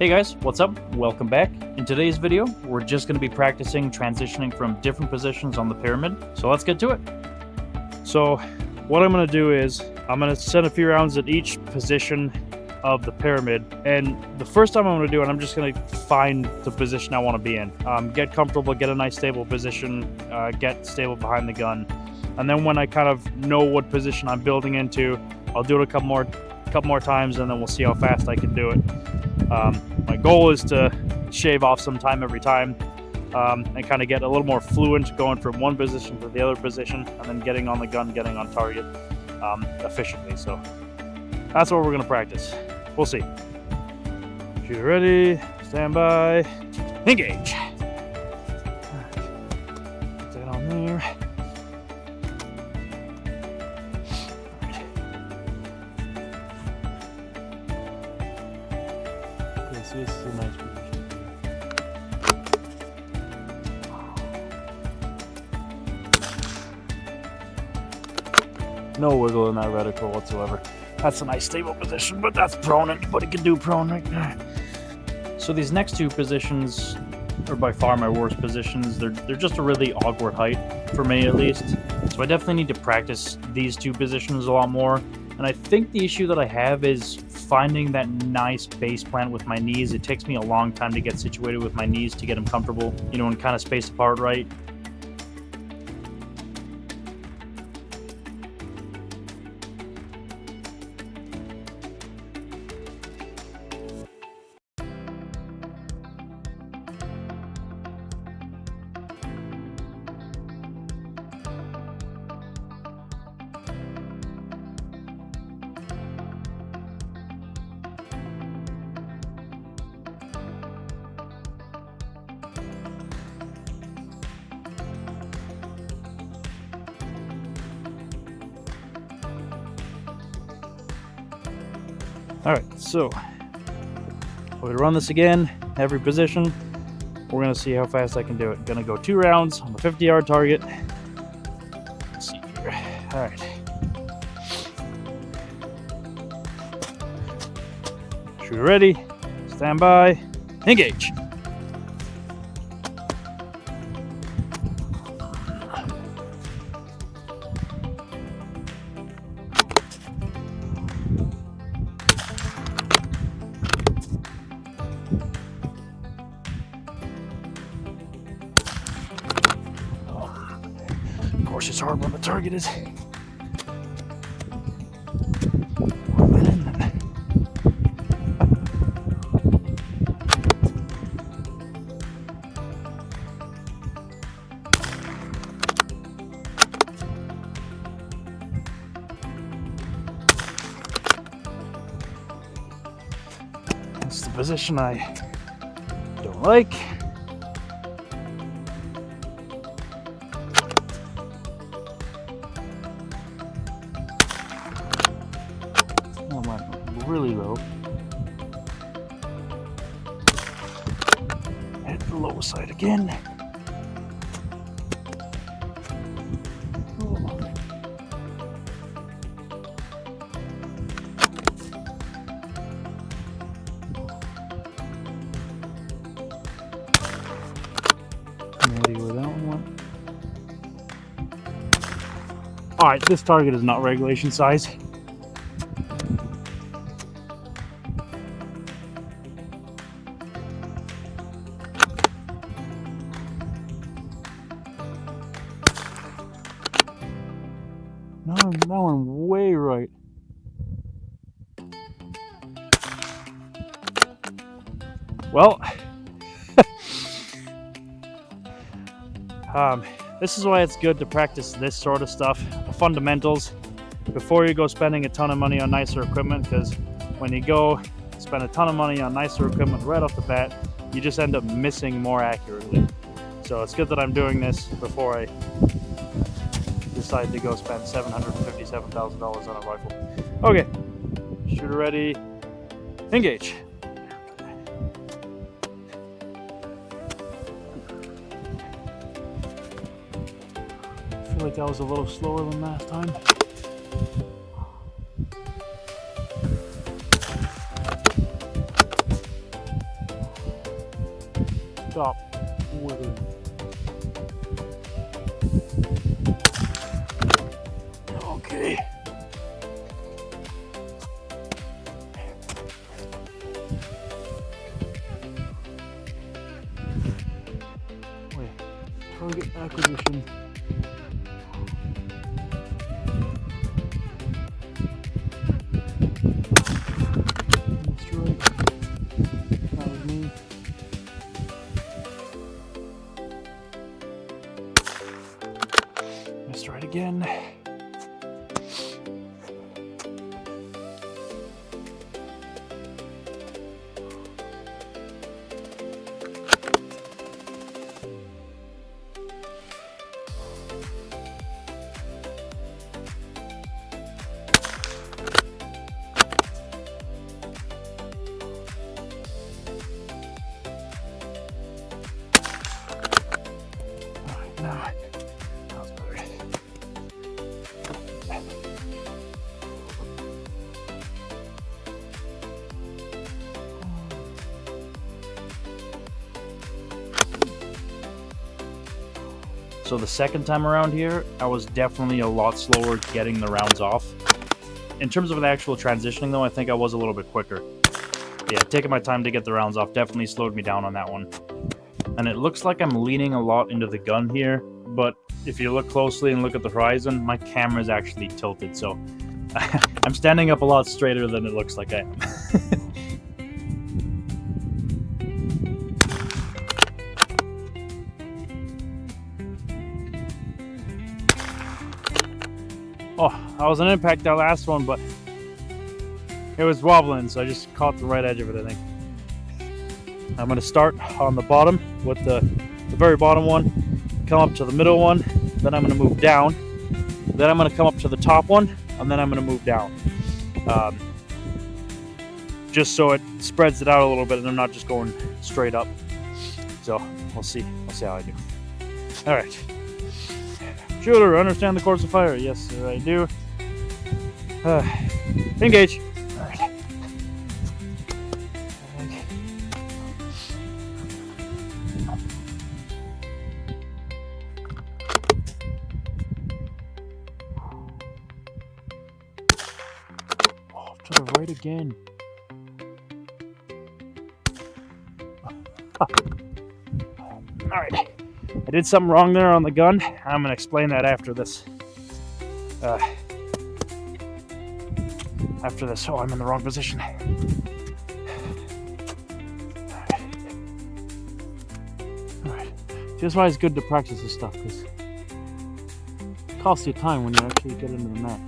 Hey guys, what's up? Welcome back. In today's video, we're just going to be practicing transitioning from different positions on the pyramid. So let's get to it. So what I'm going to do is I'm going to send a few rounds at each position of the pyramid. And the first time I'm going to do it, I'm just going to find the position I want to be in. Get comfortable, get a nice stable position, get stable behind the gun. And then when I kind of know what position I'm building into, I'll do it a couple more times, and then we'll see how fast I can do it. My goal is to shave off some time every time and kind of get a little more fluent going from one position to the other position and then getting on the gun, getting on target efficiently. So that's what we're going to practice. We'll see. Shooter ready, stand by, engage. Put that on there. So this is a nice position. No wiggle in that reticle whatsoever. That's a nice stable position, but that's prone. Anybody can do prone right there. So these next two positions are by far my worst positions. They're just a really awkward height, for me at least. So I definitely need to practice these two positions a lot more. And I think the issue that I have is finding that nice base plant with my knees. It takes me a long time to get situated with my knees to get them comfortable, and kind of spaced apart right. All right, so we're gonna run this again, every position. We're gonna see how fast I can do it. Gonna go 2 rounds on the 50-yard target. Let's see here. All right. Shooter ready, stand by, engage. Of course, it's hard when the target is. That's the position I don't like. Really low. Hit the low side again. Ready where that one went. Alright, this target is not regulation size. That one way right. Well, this is why it's good to practice this sort of stuff, the fundamentals, before you go spending a ton of money on nicer equipment, because when you go spend a ton of money on nicer equipment right off the bat, you just end up missing more accurately. So it's good that I'm doing this before I decide to go spend $757,000 on a rifle. Okay, shooter ready, engage. I feel like that was a little slower than last time. Stop wiggling. Okay. Wait. Target acquisition. That's right. That was me. Let's try it again. No, that was better. So the second time around here, I was definitely a lot slower getting the rounds off. In terms of the actual transitioning though, I think I was a little bit quicker. Yeah, taking my time to get the rounds off definitely slowed me down on that one. And it looks like I'm leaning a lot into the gun here, but if you look closely and look at the horizon, my camera is actually tilted, so I'm standing up a lot straighter than it looks like I am. Oh, that was an impact, that last one, but it was wobbling, so I just caught the right edge of it, I think. I'm going to start on the bottom with the very bottom one, come up to the middle one, then I'm going to move down, then I'm going to come up to the top one, and then I'm going to move down. Just so it spreads it out a little bit and I'm not just going straight up. So we'll see how I do. All right. Shooter, understand the course of fire. Yes, sir, I do. Engage. All right. Off to the right again. All right. I did something wrong there on the gun. I'm going to explain that after this. Oh, I'm in the wrong position. All right. That's why it's good to practice this stuff, because it costs you time when you actually get into the mat.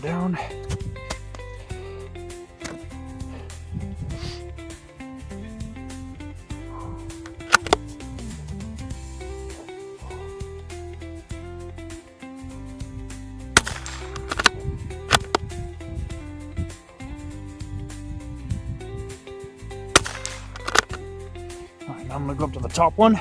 Down. All right, now I'm going to go up to the top one.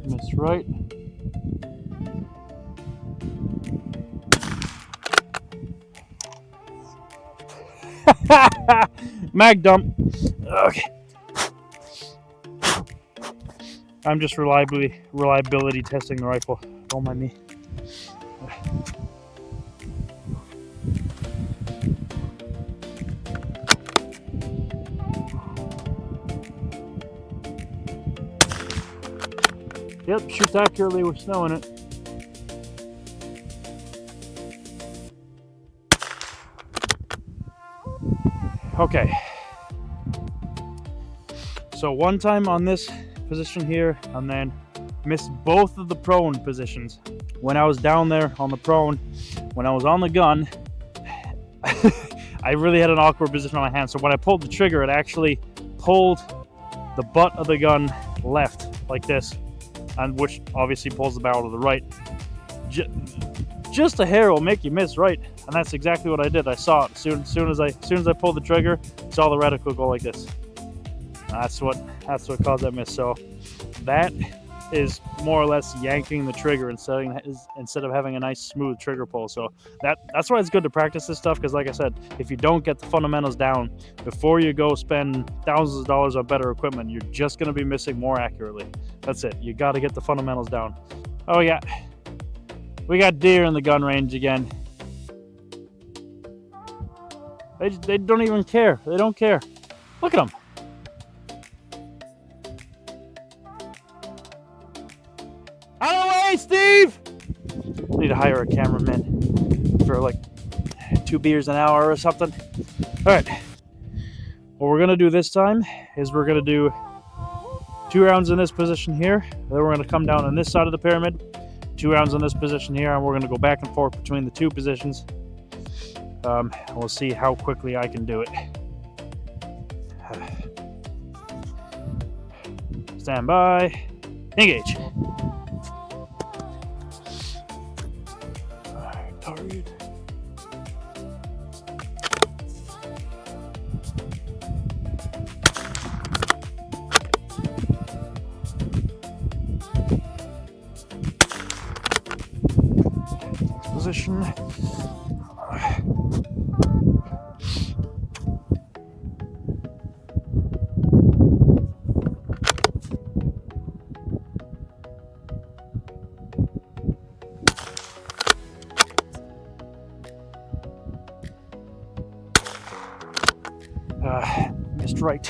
Missed right. Mag dump. Okay. I'm just reliability testing the rifle. Don't mind me. Yep, shoots accurately with snow in it. Okay. So one time on this position here, and then missed both of the prone positions. When I was down there on the prone, when I was on the gun, I really had an awkward position on my hand. So when I pulled the trigger, it actually pulled the butt of the gun left, like this. and which obviously pulls the barrel to the right. Just a hair will make you miss right, and that's exactly what I did. I saw it as soon as I pulled the trigger, saw the reticle go like this. That's what caused that miss. So that is more or less yanking the trigger instead of having a nice smooth trigger pull. So that's why it's good to practice this stuff, because like I said, if you don't get the fundamentals down before you go spend thousands of dollars on better equipment, you're just going to be missing more accurately. That's it. You got to get the fundamentals down. Oh yeah, we got deer in the gun range again. They don't even care. They don't care. Look at them. Out of the way, Steve! I need to hire a cameraman for like 2 beers an hour or something. All right. What we're going to do this time is we're going to do 2 rounds in this position here. Then we're going to come down on this side of the pyramid. 2 rounds in this position here, and we're going to go back and forth between the 2 positions. We'll see how quickly I can do it. Stand by. Engage. Target. Position. Missed right.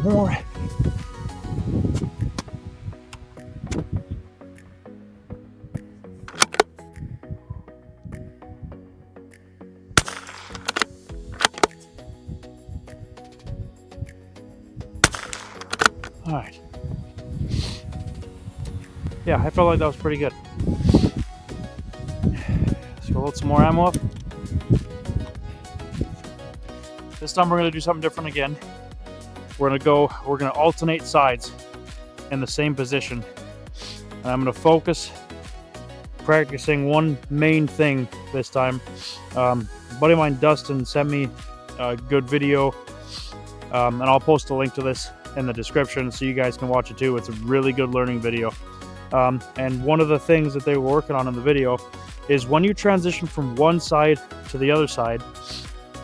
More. All right. Yeah, I felt like that was pretty good. Let's go load some more ammo up. This time we're going to do something different again. We're gonna alternate sides in the same position. And I'm gonna focus practicing one main thing this time. A buddy of mine, Dustin, sent me a good video, and I'll post a link to this in the description so you guys can watch it too. It's a really good learning video. And one of the things that they were working on in the video is when you transition from one side to the other side,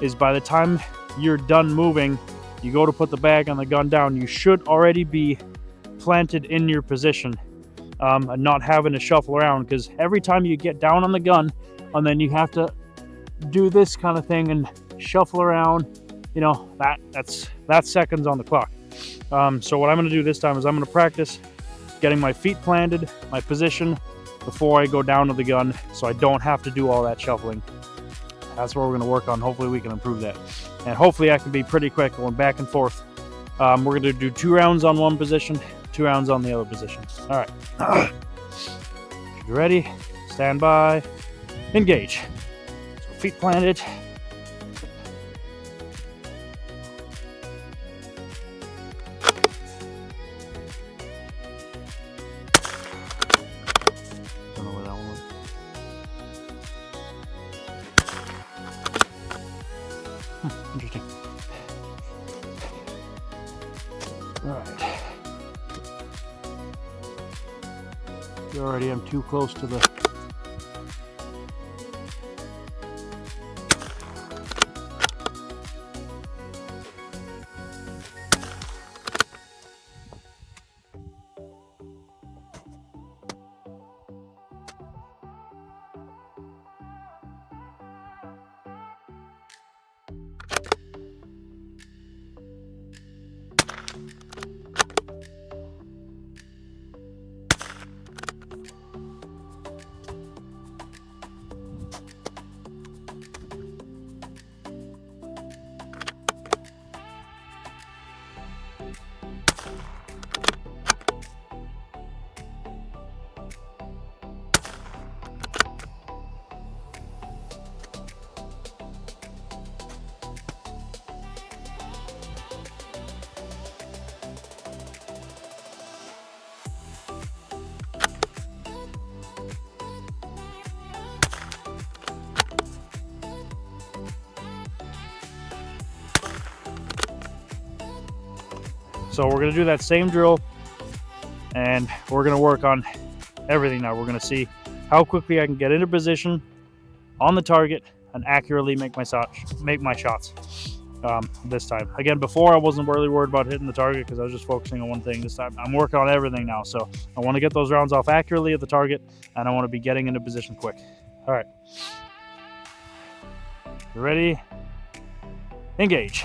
is by the time you're done moving, you go to put the bag on the gun down, you should already be planted in your position, and not having to shuffle around, because every time you get down on the gun and then you have to do this kind of thing and shuffle around, you know, that's seconds on the clock. So what I'm going to do this time is I'm going to practice getting my feet planted, my position, before I go down to the gun, so I don't have to do all that shuffling. That's what we're going to work on. Hopefully we can improve that. And hopefully I can be pretty quick going back and forth. We're going to do 2 rounds on one position, 2 rounds on the other position. All right. You ready? Stand by. Engage. So feet planted. Don't know where that one was. Interesting. All right. You already am too close to the. So we're going to do that same drill, and we're going to work on everything now. We're going to see how quickly I can get into position on the target and accurately make my shots this time. Again, before I wasn't really worried about hitting the target because I was just focusing on one thing. This time I'm working on everything now. So I want to get those rounds off accurately at the target, and I want to be getting into position quick. All right. You ready? Engage.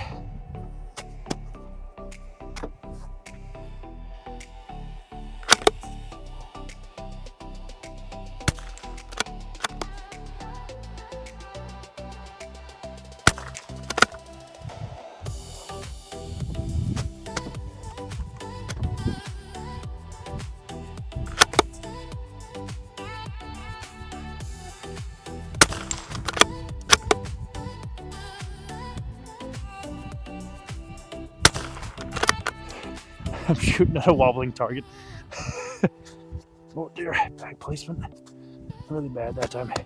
I'm shooting at a wobbling target. Oh dear, back placement. Really bad that time. I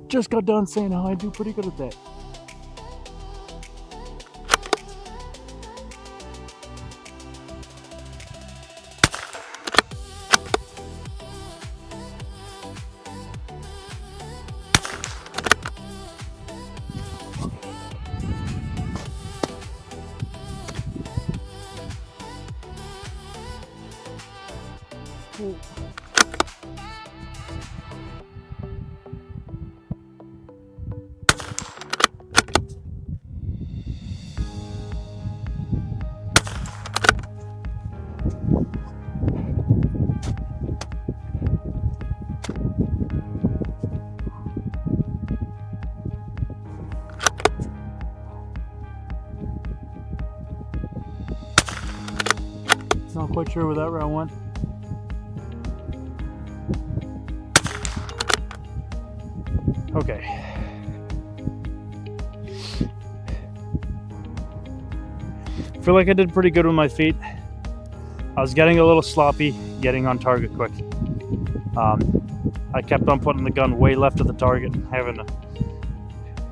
just got done saying how I do pretty good at that. Ooh. Not quite sure where that round went. Okay. I feel like I did pretty good with my feet. I was getting a little sloppy, getting on target quick. I kept on putting the gun way left of the target, having to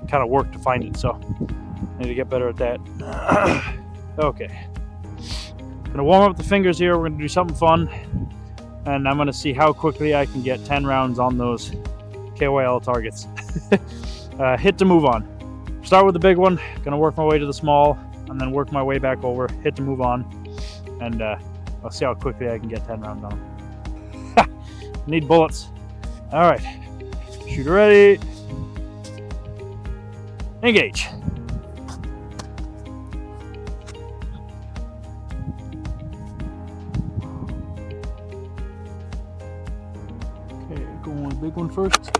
kind of work to find it, so I need to get better at that. Okay. Gonna warm up the fingers here. We're gonna do something fun, and I'm gonna see how quickly I can get 10 rounds on those KYL targets. Hit to move on. Start with the big one, gonna work my way to the small, and then work my way back over, hit to move on, and I'll see how quickly I can get 10 rounds on them. Need bullets. All right, shooter ready. Engage. Okay, going with the big one first.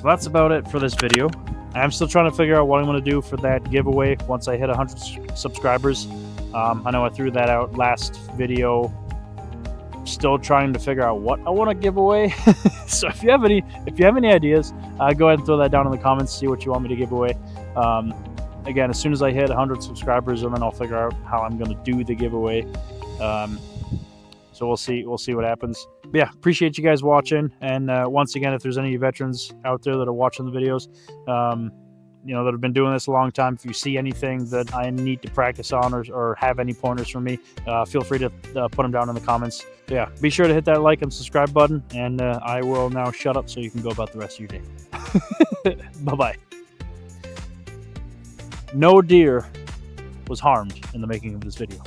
So that's about it for this video. I'm still trying to figure out what I'm going to do for that giveaway once I hit 100 subscribers. I know I threw that out last video. Still trying to figure out what I want to give away. So if you have any ideas, go ahead and throw that down in the comments. See what you want me to give away. Again, as soon as I hit 100 subscribers, and then I'll figure out how I'm going to do the giveaway. So we'll see what happens. But yeah, appreciate you guys watching. And once again, if there's any veterans out there that are watching the videos, that have been doing this a long time, if you see anything that I need to practice on or have any pointers from me, feel free to put them down in the comments. But yeah, be sure to hit that like and subscribe button, and I will now shut up so you can go about the rest of your day. Bye-bye. No deer was harmed in the making of this video.